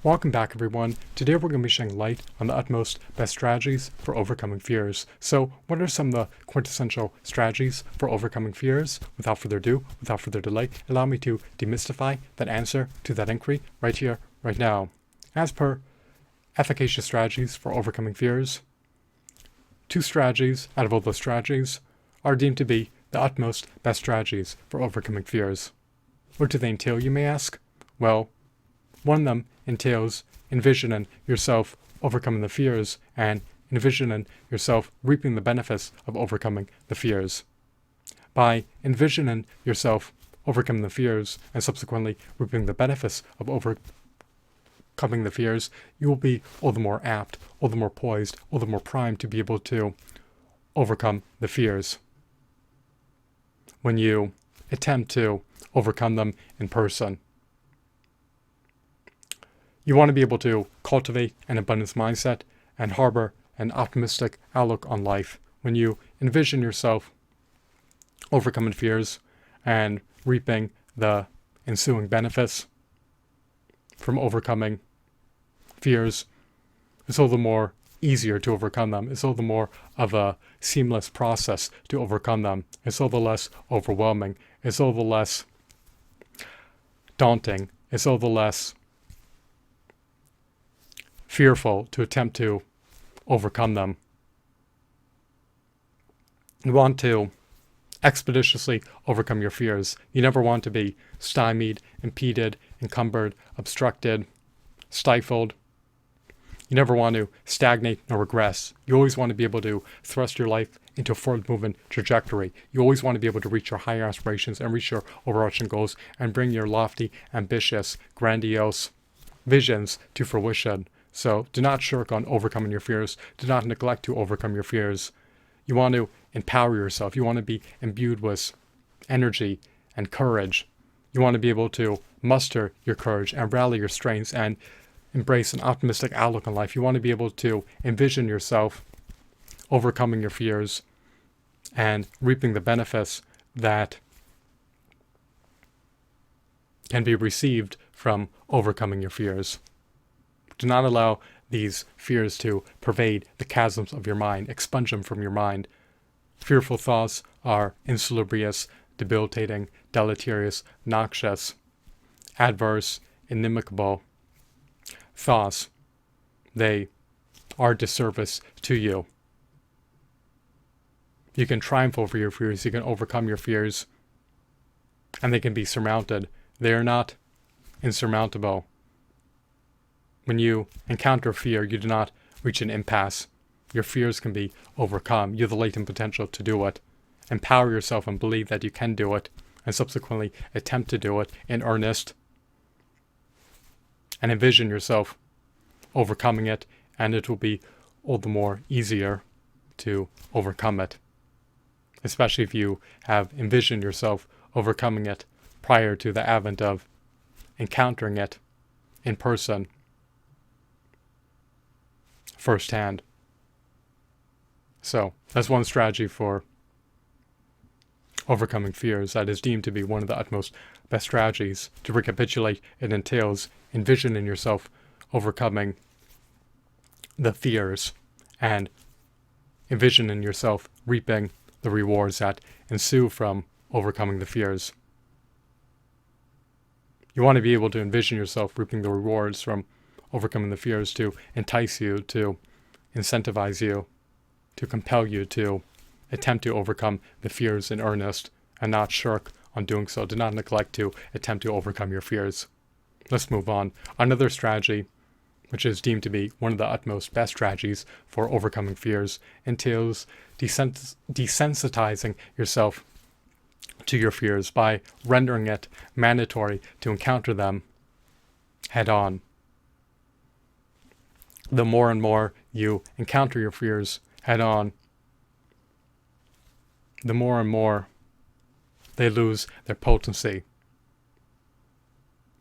Welcome back, everyone. Today we're going to be shedding light on the utmost best strategies for overcoming fears. So what are some of the quintessential strategies for overcoming fears? Without further ado, without further delay, allow me to demystify that answer to that inquiry right here, right now. As per efficacious strategies for overcoming fears, two strategies out of all those strategies are deemed to be the utmost best strategies for overcoming fears. What do they entail, you may ask? Well, one of them entails envisioning yourself overcoming the fears and envisioning yourself reaping the benefits of overcoming the fears. By envisioning yourself overcoming the fears and subsequently reaping the benefits of overcoming the fears, you will be all the more apt, all the more poised, all the more primed to be able to overcome the fears. When you attempt to overcome them in person, you want to be able to cultivate an abundance mindset and harbor an optimistic outlook on life. When you envision yourself overcoming fears and reaping the ensuing benefits from overcoming fears, it's all the more easier to overcome them. It's all the more of a seamless process to overcome them. It's all the less overwhelming. It's all the less daunting. It's all the less fearful to attempt to overcome them. You want to expeditiously overcome your fears. You never want to be stymied, impeded, encumbered, obstructed, stifled. You never want to stagnate nor regress. You always want to be able to thrust your life into a forward moving trajectory. You always want to be able to reach your higher aspirations and reach your overarching goals and bring your lofty, ambitious, grandiose visions to fruition. So do not shirk on overcoming your fears. Do not neglect to overcome your fears. You want to empower yourself. You want to be imbued with energy and courage. You want to be able to muster your courage and rally your strengths and embrace an optimistic outlook on life. You want to be able to envision yourself overcoming your fears and reaping the benefits that can be received from overcoming your fears. Do not allow these fears to pervade the chasms of your mind. Expunge them from your mind. Fearful thoughts are insalubrious, debilitating, deleterious, noxious, adverse, inimical thoughts. They are disservice to you. You can triumph over your fears. You can overcome your fears, and they can be surmounted. They are not insurmountable. When you encounter fear, you do not reach an impasse. Your fears can be overcome. You have the latent potential to do it. Empower yourself and believe that you can do it, and subsequently attempt to do it in earnest. And envision yourself overcoming it, and it will be all the more easier to overcome it. Especially if you have envisioned yourself overcoming it prior to the advent of encountering it in person, firsthand. So that's one strategy for overcoming fears that is deemed to be one of the utmost best strategies. To recapitulate, it entails envisioning yourself overcoming the fears and envisioning yourself reaping the rewards that ensue from overcoming the fears. You want to be able to envision yourself reaping the rewards from overcoming the fears to entice you, to incentivize you, to compel you to attempt to overcome the fears in earnest and not shirk on doing so. Do not neglect to attempt to overcome your fears. Let's move on. Another strategy, which is deemed to be one of the utmost best strategies for overcoming fears, entails desensitizing yourself to your fears by rendering it mandatory to encounter them head on. The more and more you encounter your fears head on, the more and more they lose their potency.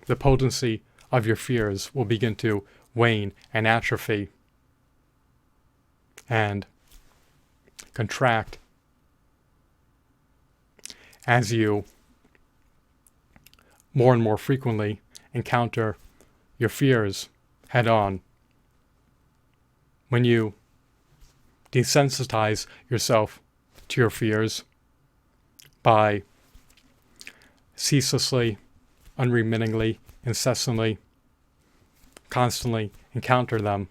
The potency of your fears will begin to wane and atrophy and contract as you more and more frequently encounter your fears head on. When you desensitize yourself to your fears by ceaselessly, unremittingly, incessantly, constantly encounter them,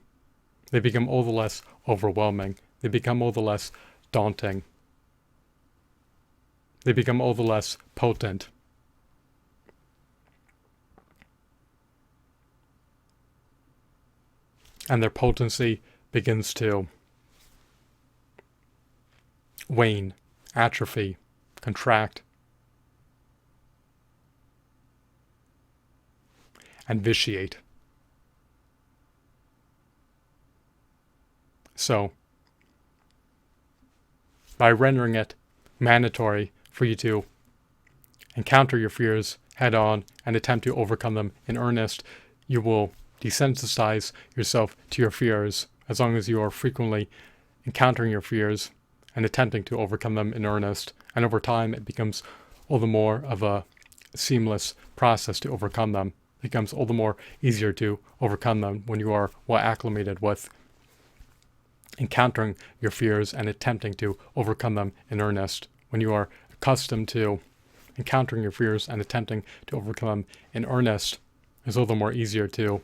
they become all the less overwhelming. They become all the less daunting. They become all the less potent. And their potency begins to wane, atrophy, contract, and vitiate. So, by rendering it mandatory for you to encounter your fears head on and attempt to overcome them in earnest, you will desensitize yourself to your fears as long as you are frequently encountering your fears and attempting to overcome them in earnest. And over time, it becomes all the more of a seamless process to overcome them. It becomes all the more easier to overcome them when you are well acclimated with encountering your fears and attempting to overcome them in earnest. When you are accustomed to encountering your fears and attempting to overcome them in earnest, it's all the more easier to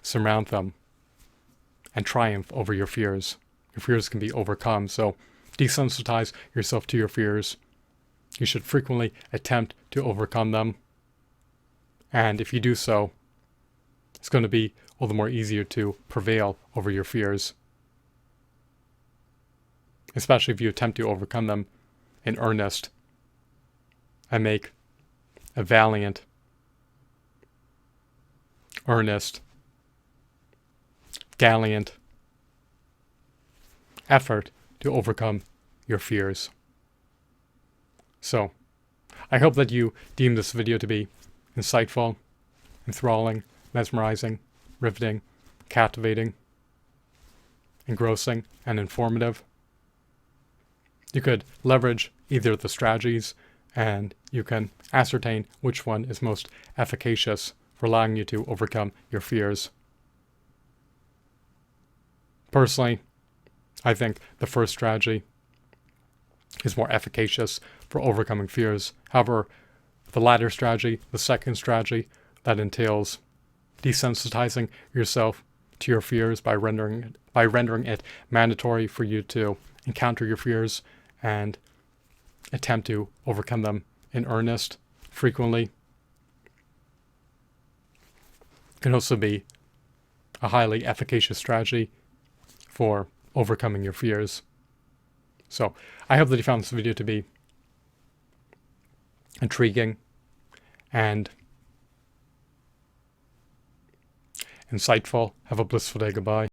surmount them and triumph over your fears. Your fears can be overcome, so desensitize yourself to your fears. You should frequently attempt to overcome them, and if you do so, it's going to be all the more easier to prevail over your fears, especially if you attempt to overcome them in earnest and make a valiant, earnest, gallant effort to overcome your fears. So, I hope that you deem this video to be insightful, enthralling, mesmerizing, riveting, captivating, engrossing, and informative. You could leverage either of the strategies and you can ascertain which one is most efficacious for allowing you to overcome your fears. Personally, I think the first strategy is more efficacious for overcoming fears. However, the latter strategy, the second strategy, that entails desensitizing yourself to your fears by rendering it mandatory for you to encounter your fears and attempt to overcome them in earnest, frequently, can also be a highly efficacious strategy for overcoming your fears. So, I hope that you found this video to be intriguing and insightful. Have a blissful day. Goodbye.